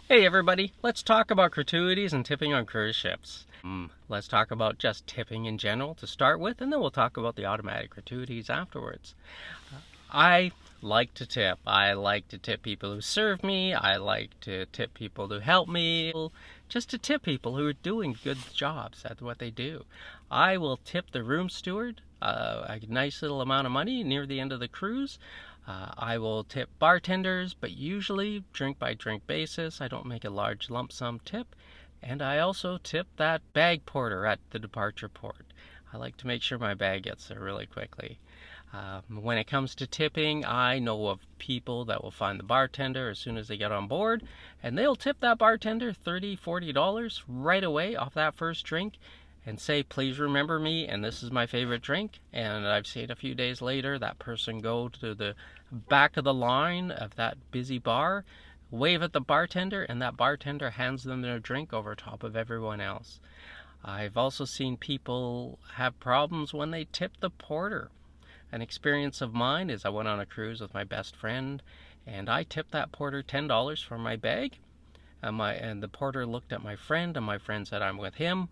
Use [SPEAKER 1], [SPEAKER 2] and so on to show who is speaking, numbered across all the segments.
[SPEAKER 1] Hey everybody, let's talk about gratuities and tipping on cruise ships. Let's talk about just tipping in general to start with, and then we'll talk about the automatic gratuities afterwards. I like to tip. I like to tip people who serve me. I like to tip people who help me. Just to tip people who are doing good jobs at what they do. I will tip the room steward a nice little amount of money near the end of the cruise. I will tip bartenders, but usually drink by drink basis. I don't make a large lump sum tip. And I also tip that bag porter at the departure port. I like to make sure my bag gets there really quickly. When it comes to tipping, I know of people that will find the bartender as soon as they get on board, and they'll tip that bartender $30, $40 right away off that first drink and say, please remember me, and this is my favorite drink. And I've seen a few days later that person go to the back of the line of that busy bar, wave at the bartender, and that bartender hands them their drink over top of everyone else. I've also seen people have problems when they tip the porter. An experience of mine is I went on a cruise with my best friend, and I tipped that porter $10 for my bag. And the porter looked at my friend, and my friend said, I'm with him.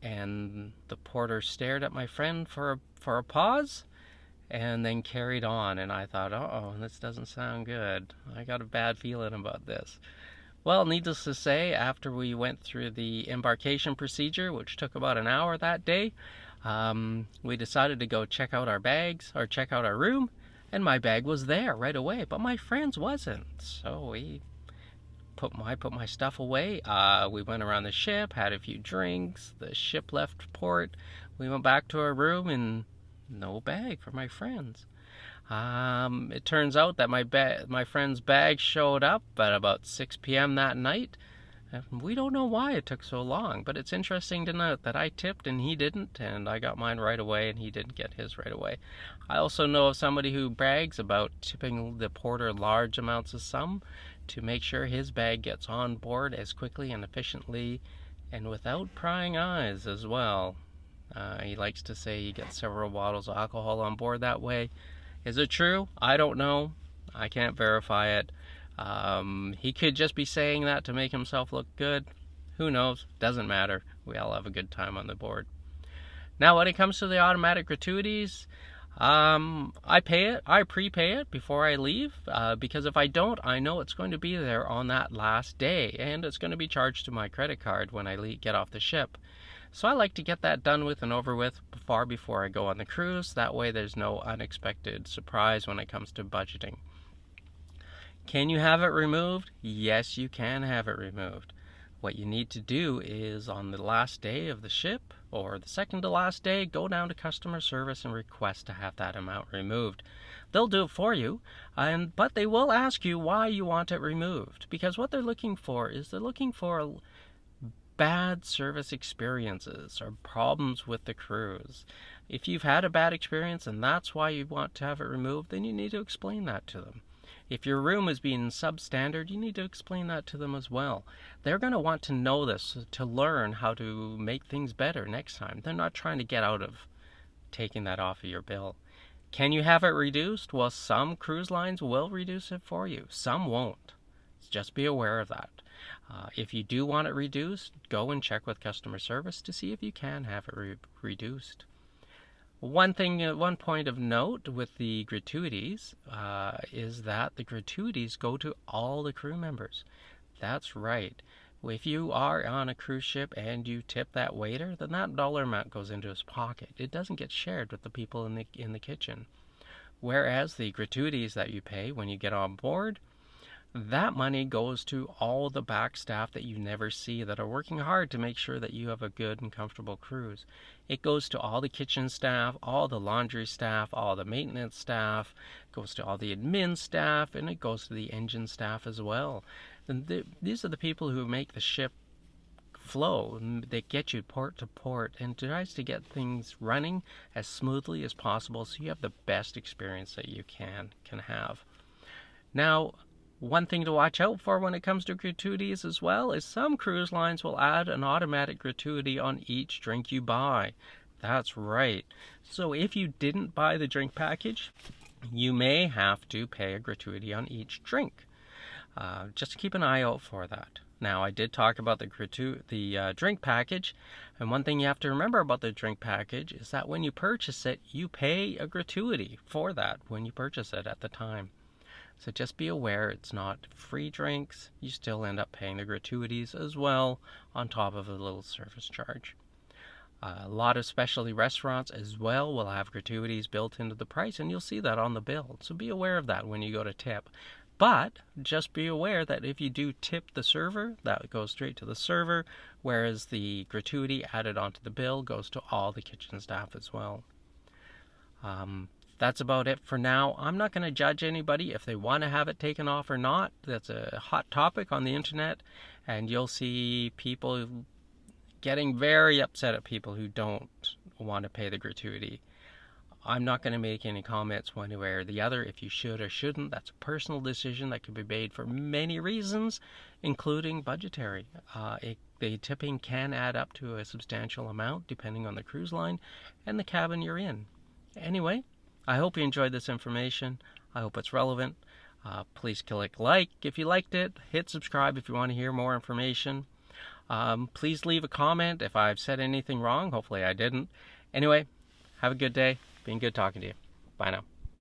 [SPEAKER 1] And the porter stared at my friend for a pause, and then carried on. And I thought, oh, this doesn't sound good. I got a bad feeling about this. Well, needless to say, after we went through the embarkation procedure, which took about an hour that day, we decided to go check out our bags, or check out our room, and my bag was there right away, but my friend's wasn't. So we put my stuff away. We went around the ship, had a few drinks. The ship left port. We went back to our room, and no bag for my friend's. It turns out that my friend's bag showed up at about 6 p.m. that night. We don't know why it took so long, but it's interesting to note that I tipped and he didn't, and I got mine right away and he didn't get his right away. I also know of somebody who brags about tipping the porter large amounts of sum to make sure his bag gets on board as quickly and efficiently and without prying eyes as well. He likes to say he gets several bottles of alcohol on board that way. Is it true? I don't know. I can't verify it. He could just be saying that to make himself look good. Who knows? Doesn't matter. We all have a good time on the board. Now, when it comes to the automatic gratuities, I pay it. I prepay it before I leave, because if I don't, I know it's going to be there on that last day, and it's going to be charged to my credit card when I get off the ship. So I like to get that done with and over with far before I go on the cruise. That way there's no unexpected surprise when it comes to budgeting. Can you have it removed? Yes, you can have it removed. What you need to do is on the last day of the ship, or the second to last day, go down to customer service and request to have that amount removed. They'll do it for you, but they will ask you why you want it removed. Because what they're looking for is they're looking for bad service experiences or problems with the cruise. If you've had a bad experience and that's why you want to have it removed, then you need to explain that to them. If your room is being substandard, you need to explain that to them as well. They're going to want to know this to learn how to make things better next time. They're not trying to get out of taking that off of your bill. Can you have it reduced? Well, some cruise lines will reduce it for you. Some won't. Just be aware of that. If you do want it reduced, go and check with customer service to see if you can have it reduced. One point of note with the gratuities is that the gratuities go to all the crew members. That's right. If you are on a cruise ship and you tip that waiter, then that dollar amount goes into his pocket. It doesn't get shared with the people in the kitchen. Whereas the gratuities that you pay when you get on board, that money goes to all the back staff that you never see that are working hard to make sure that you have a good and comfortable cruise. It goes to all the kitchen staff, all the laundry staff, all the maintenance staff, it goes to all the admin staff, and it goes to the engine staff as well. And these are the people who make the ship flow. They get you port to port and tries to get things running as smoothly as possible so you have the best experience that you can have. Now, one thing to watch out for when it comes to gratuities as well is some cruise lines will add an automatic gratuity on each drink you buy. That's right. So if you didn't buy the drink package, you may have to pay a gratuity on each drink. Just keep an eye out for that. Now, I did talk about the drink package, and one thing you have to remember about the drink package is that when you purchase it, you pay a gratuity for that when you purchase it at the time. So just be aware it's not free drinks. You still end up paying the gratuities as well on top of a little service charge. A lot of specialty restaurants as well will have gratuities built into the price, and you'll see that on the bill. So be aware of that when you go to tip. But just be aware that if you do tip the server, that goes straight to the server, whereas the gratuity added onto the bill goes to all the kitchen staff as well. That's about it for now. I'm not going to judge anybody if they want to have it taken off or not. That's a hot topic on the internet, and you'll see people getting very upset at people who don't want to pay the gratuity. I'm not going to make any comments one way or the other if you should or shouldn't. That's a personal decision that could be made for many reasons, including budgetary. The tipping can add up to a substantial amount depending on the cruise line and the cabin you're in. Anyway, I hope you enjoyed this information. I hope it's relevant. Please click like if you liked it. Hit subscribe if you want to hear more information. Please leave a comment if I've said anything wrong. Hopefully I didn't. Anyway, have a good day. Been good talking to you. Bye now.